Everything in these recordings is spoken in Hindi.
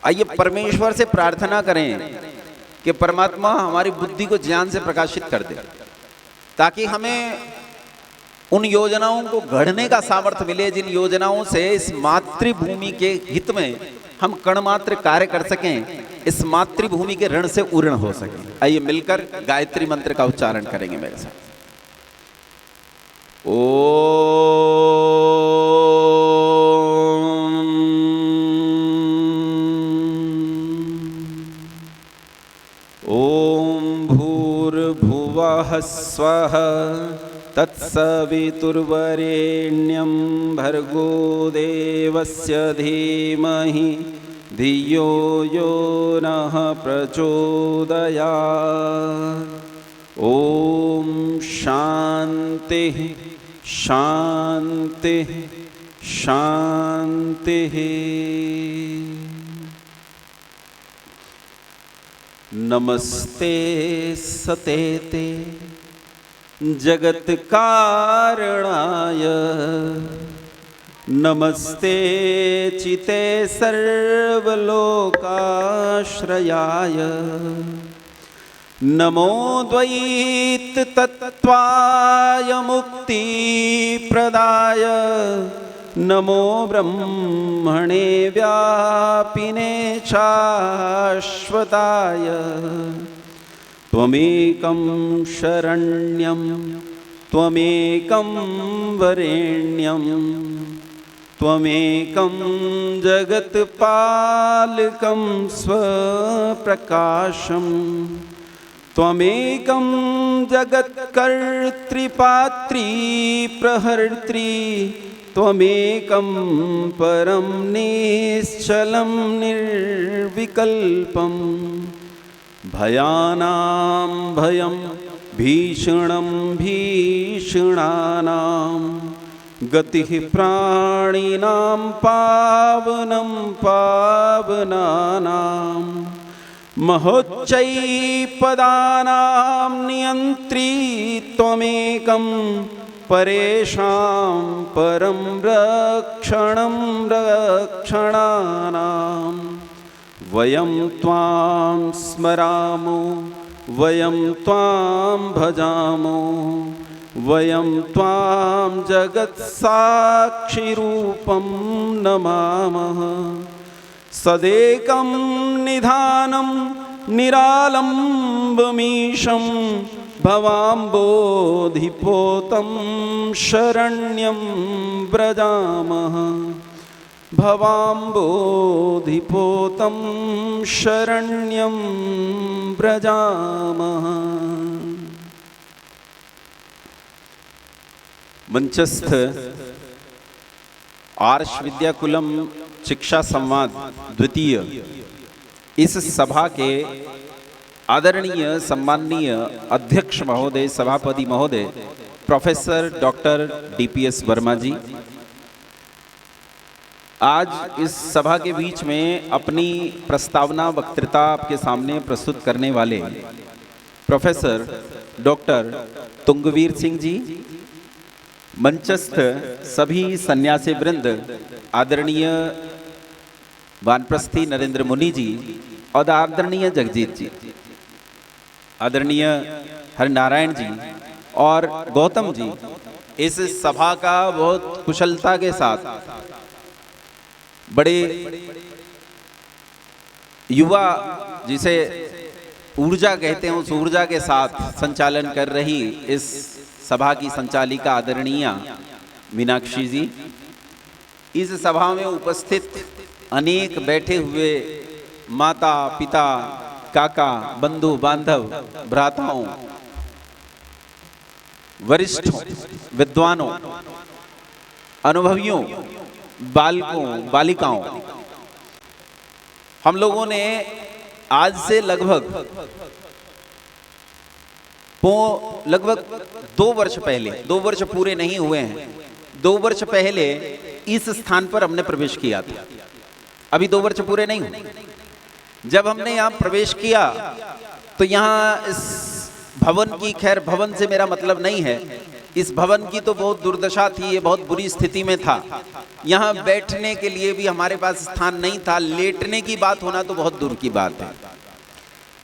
आइए परमेश्वर से प्रार्थना करें कि परमात्मा हमारी बुद्धि को ज्ञान से प्रकाशित कर दे, ताकि हमें उन योजनाओं को गढ़ने का सामर्थ्य मिले जिन योजनाओं से इस मातृभूमि के हित में हम कणमात्र कार्य कर सकें, इस मातृभूमि के ऋण से उऋण हो सकें। आइए मिलकर गायत्री मंत्र का उच्चारण करेंगे मेरे साथ। ओम भूर्भुवः स्वः तत्सवितुर्वरेण्यं भर्गो देवस्य धीमहि धियो यो नः प्रचोदयात्। ओम शांति शांति शांति। नमस्ते सतेते जगत कारणाय, नमस्ते चिते सर्वलोकाश्रयाय, नमो द्वैत तत्त्वाय मुक्ति प्रदाय, नमो ब्रह्मणे व्यापिने शाश्वताय। त्वमेकं शरण्यं त्वमेकं वरेण्यं त्वमेकं जगत्पालकं स्वप्रकाशं, त्वमेकं जगत्कर्तृपात्री प्रहर्त्री, त्वमेकं परं निश्चलं निर्विकल्पं। भयानां भयं भीषणं भीषणानां, गतिः प्राणिनां पावनं पावनानां, महोच्चैपदानां नियन्त्री त्वमेकं, परेषां परं रक्षणं रक्षणानां। वयं त्वां स्मरामो वयं त्वां भजामो, वयं त्वां जगत्साक्षिरूपं नमामः। सदेकं निधानं निरालम्बमीशं, भवाम्बोधिपोतं शरण्यं व्रजामः। भवाम्बोधिपोतं शरण्यं व्रजामः। मंचस्थ आर्ष विद्याकुलम शिक्षा संवाद द्वितीय इस सभा के आदरणीय सम्माननीय अध्यक्ष महोदय, सभापति महोदय प्रोफेसर डॉक्टर DPS वर्मा जी, आज इस सभा के बीच में अपनी प्रस्तावना वक्तृता आपके सामने प्रस्तुत करने वाले प्रोफेसर डॉक्टर तुंगवीर सिंह जी, मंचस्थ सभी सन्यासी वृंद, आदरणीय वानप्रस्थी नरेंद्र मुनि जी और आदरणीय जगजीत जी, आदरणीय हरिनारायण जी और गौतम जी, इस सभा का बहुत कुशलता के साथ बड़े युवा, जिसे ऊर्जा कहते हैं, उस ऊर्जा के साथ संचालन कर रही इस सभा की संचालिका आदरणीय मीनाक्षी जी, इस सभा में उपस्थित अनेक बैठे हुए माता पिता काका बंधु बांधव भ्राताओं, वरिष्ठों, विद्वानों, अनुभवियों, बालकों बालिकाओं, हम लोगों ने आज से लगभग 2 वर्ष पहले, 2 वर्ष पूरे नहीं हुए हैं, 2 वर्ष पहले इस स्थान पर हमने प्रवेश किया था। अभी 2 वर्ष पूरे नहीं हुए। जब हमने यहाँ प्रवेश किया तो यहाँ इस भवन की, खैर भवन से मेरा मतलब नहीं है, इस भवन की तो बहुत दुर्दशा थी, ये बहुत बुरी स्थिति में था। यहाँ बैठने के लिए भी हमारे पास स्थान नहीं था, लेटने की बात होना तो बहुत दूर की बात है।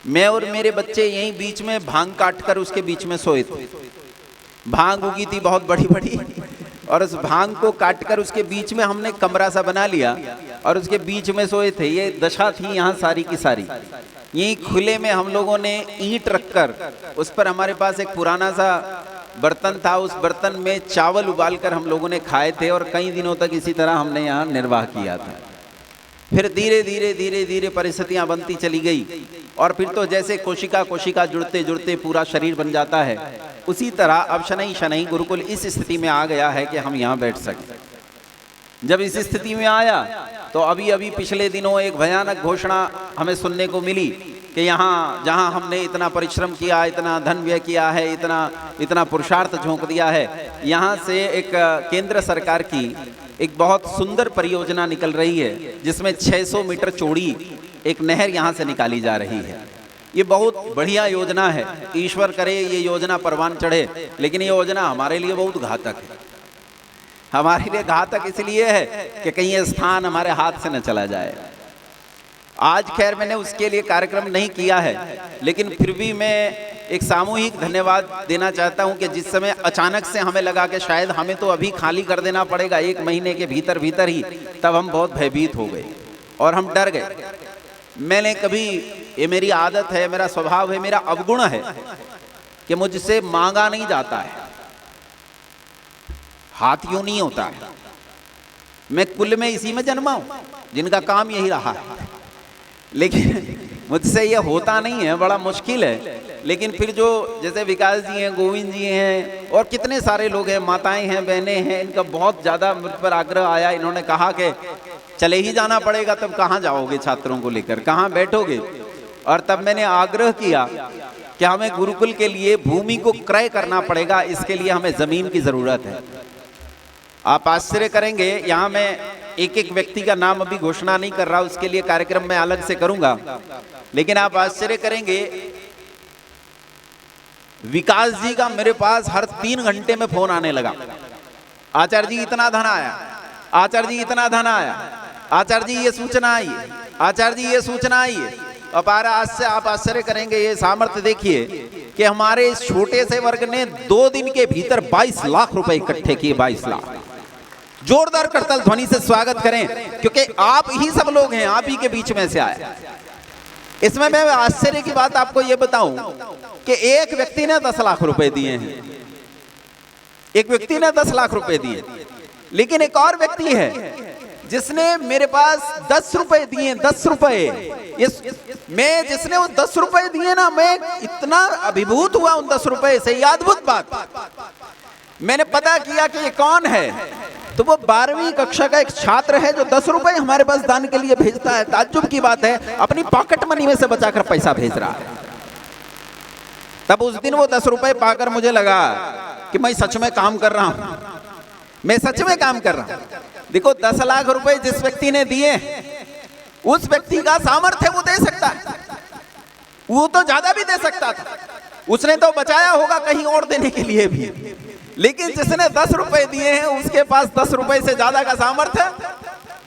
मैं और मेरे बच्चे यहीं बीच में भांग काट कर उसके बीच में सोए थे। भांग उगी थी बहुत बड़ी बड़ी, और उस भांग को काट कर उसके बीच में हमने कमरा सा बना लिया और उसके बीच में सोए थे। ये दशा थी यहाँ सारी की सारी। यहीं खुले में हम लोगों ने ईंट रखकर उस पर हमारे पास एक पुराना सा बर्तन था, उस बर्तन में चावल उबालकर हम लोगों ने खाए थे और कई दिनों तक इसी तरह हमने यहाँ निर्वाह किया था। फिर धीरे धीरे धीरे धीरे परिस्थितियां बनती चली गई और फिर तो जैसे कोशिका कोशिका जुड़ते जुड़ते पूरा शरीर बन जाता है, उसी तरह अब शनई शनई गुरुकुल इस स्थिति में आ गया है कि हम यहाँ बैठ सकें। जब इस स्थिति में आया तो अभी अभी पिछले दिनों एक भयानक घोषणा हमें सुनने को मिली कि यहाँ जहाँ हमने इतना परिश्रम किया, इतना धन व्यय किया है, इतना पुरुषार्थ झोंक दिया है, यहाँ से एक केंद्र सरकार की एक बहुत सुंदर परियोजना निकल रही है जिसमें 600 मीटर चौड़ी एक नहर यहाँ से निकाली जा रही है। ये बहुत बढ़िया योजना है, ईश्वर करे ये योजना परवान चढ़े, लेकिन ये योजना हमारे लिए बहुत घातक है। हमारे लिए घातक इसलिए है कि कहीं ये स्थान हमारे हाथ से न चला जाए। आज खैर मैंने उसके लिए कार्यक्रम नहीं किया है, लेकिन फिर भी मैं एक सामूहिक धन्यवाद देना चाहता हूं कि जिस समय अचानक से हमें लगा कि शायद हमें तो अभी खाली कर देना पड़ेगा 1 महीने के भीतर भीतर ही, तब हम बहुत भयभीत हो गए और हम डर गए। मैंने कभी, ये मेरी आदत है, मेरा स्वभाव है, मेरा अवगुण है कि मुझसे मांगा नहीं जाता है, हाथ यूं नहीं होता है। मैं कुल में इसी में जन्मा हूं जिनका काम यही रहा है, लेकिन मुझसे ये होता नहीं है, बड़ा मुश्किल है। लेकिन फिर जो जैसे विकास जी हैं, गोविंद जी हैं और कितने सारे लोग हैं, माताएं हैं, बहनें हैं, इनका बहुत ज़्यादा मुझ पर आग्रह आया। इन्होंने कहा कि चले ही जाना पड़ेगा, तब कहाँ जाओगे छात्रों को लेकर, कहाँ बैठोगे। और तब मैंने आग्रह किया कि हमें गुरुकुल के लिए भूमि को क्रय करना पड़ेगा, इसके लिए हमें ज़मीन की ज़रूरत है। आप आश्चर्य करेंगे, यहाँ मैं एक एक व्यक्ति का नाम अभी घोषणा नहीं कर रहा, उसके लिए कार्यक्रम मैं अलग से करूंगा, लेकिन आप आश्चर्य करेंगे, विकास जी का मेरे पास हर 3 घंटे में फोन आने लगा। आचार्य जी इतना धन आया, आचार्य जी इतना धन आया, आचार्य जी ये सूचना आई, आचार्य जी ये सूचना आई। अपार आज से आप आश्चर्य करेंगे, ये सामर्थ्य देखिए कि हमारे इस छोटे से वर्ग ने 2 दिन के भीतर 22 लाख रुपए इकट्ठे किए। 22 लाख। जोरदार करतल ध्वनि से स्वागत करें, क्योंकि आप ही सब लोग हैं, आप ही के बीच में से आए। इसमें मैं आश्चर्य की बात आपको यह बताऊं कि एक व्यक्ति ने 10 लाख रुपए दिए हैं, एक व्यक्ति ने 10 लाख रुपए दिए, लेकिन एक और व्यक्ति है जिसने मेरे पास 10 रुपए दिए। 10 रुपए, मैं जिसने वो 10 रुपए दिए ना, मैं इतना अभिभूत हुआ उन 10 रुपए से। ये अद्भुत बात, मैंने पता किया कि ये कौन है, तो वो 12वीं कक्षा का एक छात्र है जो 10 रुपए हमारे पास दान के लिए भेजता है। ताज्जुब की बात है, अपनी पॉकेट मनी में से बचाकर पैसा भेज रहा है। तब उस दिन वो 10 रुपए पाकर मुझे लगा कि मैं सच में काम कर रहा हूं, मैं सच में काम कर रहा हूं। देखो 10 लाख रुपए जिस व्यक्ति ने दिए, उस व्यक्ति का सामर्थ्य वो दे सकता है, वो तो ज्यादा भी दे सकता था, उसने तो बचाया होगा कहीं और देने के लिए भी, लेकिन जिसने 10 रुपए दिए हैं उसके पास 10 रुपए से ज्यादा का सामर्थ्य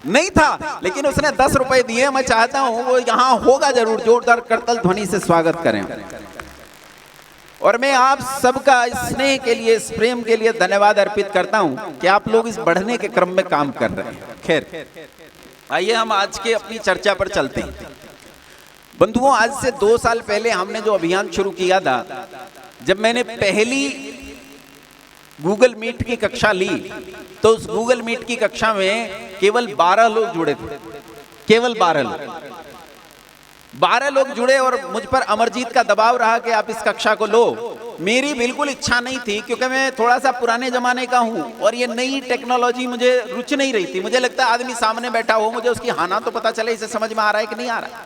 नहीं था, लेकिन उसने 10 रुपए दिए। मैं चाहता हूं वो यहां होगा जरूर। जोरदार करतल ध्वनि से स्वागत करें। और मैं आप सबका इस स्नेह के लिए, इस प्रेम के लिए धन्यवाद अर्पित करता हूं कि आप लोग इस बढ़ने के क्रम में काम कर रहे हैं। खैर, आइए हम आज के अपनी चर्चा पर चलते हैं। बंधुओं, आज से 2 साल पहले हमने जो अभियान शुरू किया था, जब मैंने पहली गूगल मीट की कक्षा ली, तो उस गूगल मीट की कक्षा में केवल 12 लोग जुड़े थे, केवल 12 लोग जुड़े। और मुझ पर अमरजीत का दबाव रहा कि आप इस कक्षा को लो। मेरी बिल्कुल इच्छा नहीं थी, क्योंकि मैं थोड़ा सा पुराने जमाने का हूं और ये नई टेक्नोलॉजी मुझे रुचि नहीं रही थी। मुझे लगता है आदमी सामने बैठा हो, मुझे उसकी हाना तो पता चले, इसे समझ में आ रहा है कि नहीं आ रहा।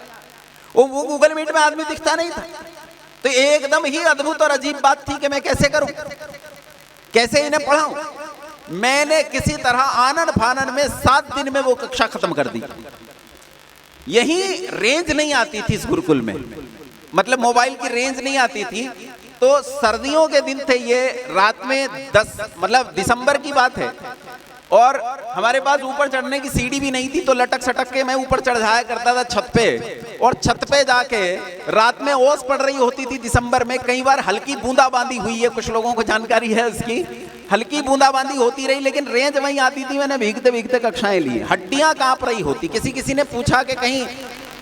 वो गूगल मीट में आदमी दिखता नहीं था, तो एकदम ही अद्भुत और अजीब बात थी कि मैं कैसे करूं, कैसे इन्हें पढ़ाऊं। मैंने किसी तरह आनन फानन में 7 दिन में वो कक्षा खत्म कर दी। यही रेंज नहीं आती थी इस गुरुकुल में, मतलब मोबाइल की रेंज नहीं आती थी, तो सर्दियों के दिन थे ये, रात में 10 मतलब दिसंबर की बात है, और हमारे पास ऊपर चढ़ने की सीढ़ी भी नहीं थी, तो लटक सटक के मैं ऊपर चढ़ जाया करता था छत पे। और छत पे जाके रात में ओस पड़ रही होती थी दिसंबर में, कई बार हल्की बूंदाबांदी हुई है, कुछ लोगों को जानकारी है इसकी, हल्की बूंदाबांदी होती रही, लेकिन रेंज वहीं आती थी। मैंने भीगते भीगते कक्षाएं ली, हड्डियां कांप रही होती। किसी ने पूछा कि कहीं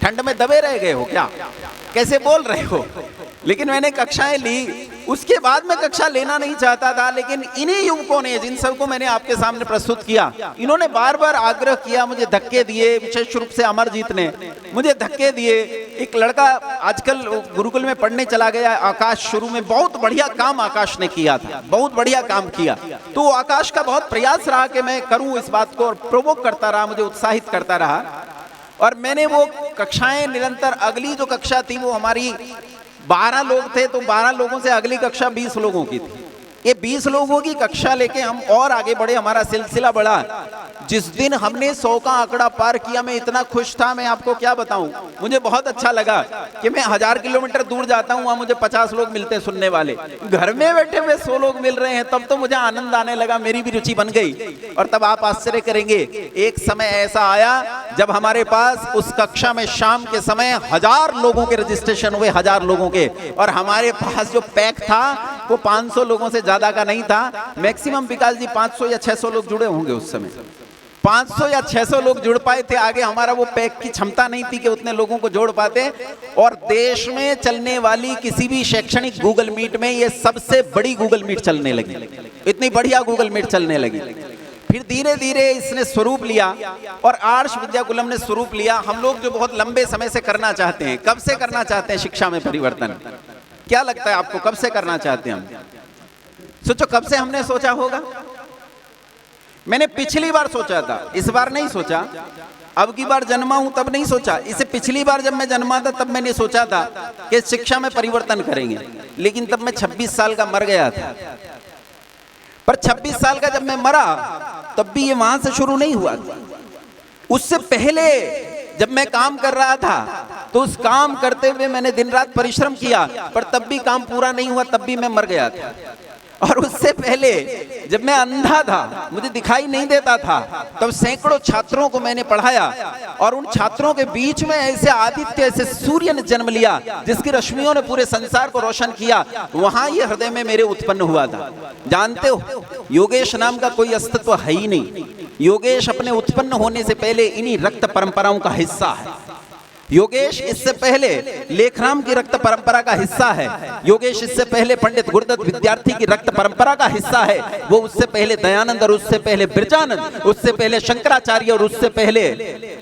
ठंड में दबे रह गए हो क्या, कैसे बोल रहे हो, लेकिन मैंने कक्षाएं ली। उसके बाद मैं कक्षा लेना नहीं चाहता था, लेकिन इन्हीं युवकों ने, जिन सबको मैंने आपके सामने प्रस्तुत किया, इन्होंने बार बार आग्रह किया, मुझे धक्के दिए, विशेष रूप से अमरजीत ने मुझे धक्के दिए। एक लड़का आजकल गुरुकुल में पढ़ने चला गया, आकाश, शुरू में बहुत बढ़िया काम आकाश ने किया था, बहुत बढ़िया काम किया। तो आकाश का बहुत प्रयास रहा कि मैं करूं इस बात को, और प्रोवोक करता रहा, मुझे उत्साहित करता रहा। और मैंने वो कक्षाएं निरंतर, अगली जो कक्षा थी वो हमारी 12 लोग थे, तो 12 लोगों से अगली कक्षा 20 लोगों की थी। ये 20 लोगों की कक्षा लेके हम और आगे बढ़े, हमारा सिलसिला बढ़ा। जिस दिन हमने 100 का आंकड़ा पार किया, मैं इतना खुश था, मैं आपको क्या बताऊं। मुझे बहुत अच्छा लगा कि मैं 1000 किलोमीटर दूर जाता हूं, वहां मुझे 50 लोग मिलते हैं सुनने वाले, घर में बैठे हुए 100 लोग मिल रहे हैं, तब तो मुझे आनंद आने लगा, मेरी भी रुचि बन गई। और तब आप आश्चर्य करेंगे, एक समय ऐसा आया जब हमारे पास उस कक्षा में शाम के समय 1000 लोगों के रजिस्ट्रेशन हुए, 1000 लोगों के, और हमारे पास जो पैक था वो 500 लोगों से ज्यादा का नहीं था। मैक्सिमम विकास जी 500 या 600 लोग जुड़े होंगे उस समय, 500 या 600 लोग जुड़ पाए थे। आगे हमारा वो पैक की क्षमता नहीं थी कि उतने लोगों को जोड़ पाते। और देश में चलने वाली किसी भी शैक्षणिक गूगल मीट में ये सबसे बड़ी गूगल मीट चलने लगी, इतनी बढ़िया गूगल मीट चलने लगी। फिर धीरे धीरे इसने स्वरूप लिया, और आर्ष विद्याकुलम ने स्वरूप लिया। हम लोग जो बहुत लंबे समय से करना चाहते हैं, कब से करना चाहते हैं शिक्षा में परिवर्तन, क्या लगता है आपको, कब से करना चाहते हैं हम? सोचो कब से हमने सोचा होगा। मैंने पिछली बार सोचा था, इस बार नहीं सोचा। अब की बार जन्मा हूं तब नहीं सोचा, इससे पिछली बार जब मैं जन्मा था तब मैंने सोचा था कि शिक्षा में परिवर्तन करेंगे, लेकिन तब मैं 26 साल का मर गया था। पर 26 साल का जब मैं मरा तब भी ये वहां से शुरू नहीं हुआ। उससे पहले जब मैं काम कर रहा था तो उस काम करते हुए मैंने दिन रात परिश्रम किया, पर तब भी काम पूरा नहीं हुआ, तब भी मैं मर गया था। और उससे पहले जब मैं अंधा था, मुझे दिखाई नहीं देता था, तब सैकड़ों छात्रों को मैंने पढ़ाया, और उन छात्रों के बीच में ऐसे आदित्य, ऐसे सूर्य ने जन्म लिया जिसकी रश्मियों ने पूरे संसार को रोशन किया। वहां ये हृदय में मेरे उत्पन्न हुआ था। जानते हो, योगेश नाम का कोई अस्तित्व है ही नहीं। योगेश अपने उत्पन्न होने से पहले इन्हीं रक्त परंपराओं का हिस्सा है। योगेश इससे पहले लेखराम की रक्त परंपरा का हिस्सा है। योगेश इससे पहले पंडित गुरुदत्त विद्यार्थी की रक्त परंपरा का हिस्सा है। वो उससे पहले दयानंद, और उससे पहले बिरजानंद, उससे पहले शंकराचार्य, और उससे पहले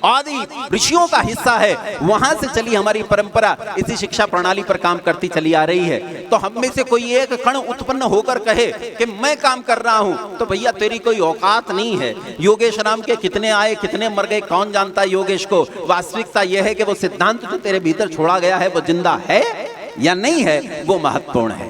आदि ऋषियों का हिस्सा है। वहां से चली हमारी परंपरा, इसी शिक्षा प्रणाली पर काम करती चली आ रही है। तो हम में से कोई एक कण उत्पन्न होकर कहे कि मैं काम कर रहा हूं, तो भैया तेरी कोई औकात नहीं है। योगेश नाम के कितने आए, कितने मर गए, कौन जानता है योगेश को। वास्तविकता यह है कि वो सिद्धांत जो तेरे भीतर छोड़ा गया है वो जिंदा है या नहीं है, वो महत्वपूर्ण है।